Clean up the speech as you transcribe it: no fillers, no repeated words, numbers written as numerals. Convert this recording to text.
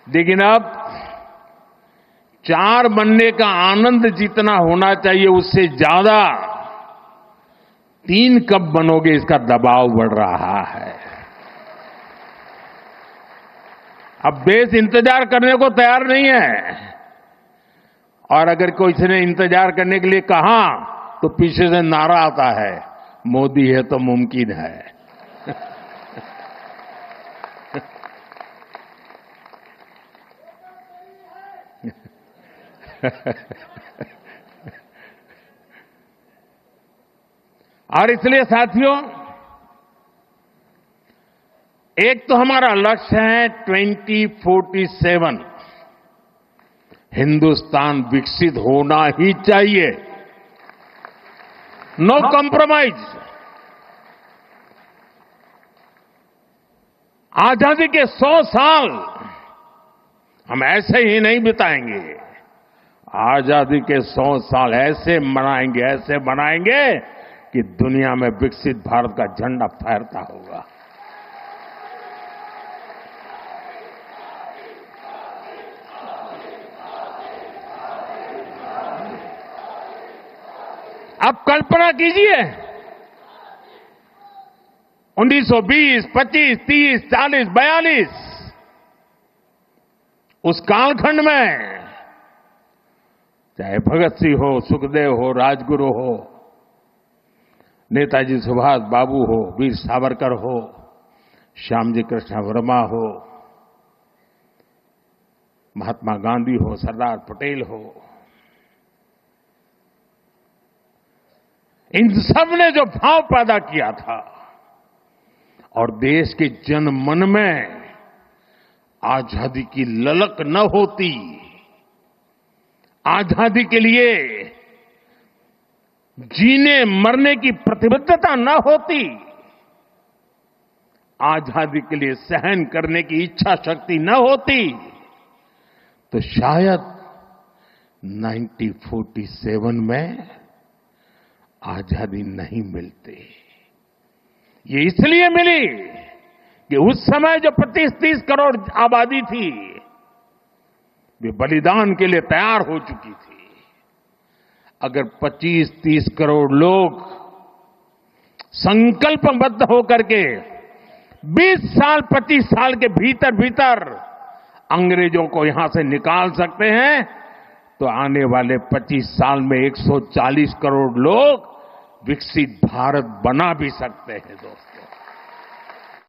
लेकिन अब 4 बनने का आनंद जितना होना चाहिए उससे ज्यादा 3 कब बनोगे इसका दबाव बढ़ रहा है। अब देश इंतजार करने को तैयार नहीं है, और अगर कोई ने इंतजार करने के लिए कहा तो पीछे से नारा आता है, मोदी है तो मुमकिन है। और इसलिए साथियों, एक तो हमारा लक्ष्य है 2047 हिंदुस्तान विकसित होना ही चाहिए, नो कॉम्प्रोमाइज। आजादी के 100 साल हम ऐसे ही नहीं बिताएंगे, आजादी के 100 साल ऐसे मनाएंगे कि दुनिया में विकसित भारत का झंडा फहरता होगा। अब कल्पना कीजिए 1920, 25, 30, 40, 42 उस कालखंड में चाहे भगत सिंह हो, सुखदेव हो, राजगुरु हो, नेताजी सुभाष बाबू हो, वीर सावरकर हो, श्यामजी कृष्ण वर्मा हो, महात्मा गांधी हो, सरदार पटेल हो, इन सब ने जो भाव पैदा किया था और देश के जन मन में आजादी की ललक न होती, आजादी के लिए जीने मरने की प्रतिबद्धता न होती, आजादी के लिए सहन करने की इच्छा शक्ति न होती, तो शायद 1947 में आजादी नहीं मिलती। ये इसलिए मिली कि उस समय जो 25-30 करोड़ आबादी थी वे बलिदान के लिए तैयार हो चुकी थी। अगर 25-30 करोड़ लोग संकल्पबद्ध होकर के 20 साल 25 साल के भीतर भीतर अंग्रेजों को यहां से निकाल सकते हैं, तो आने वाले 25 साल में 140 करोड़ लोग विकसित भारत बना भी सकते हैं दोस्तों।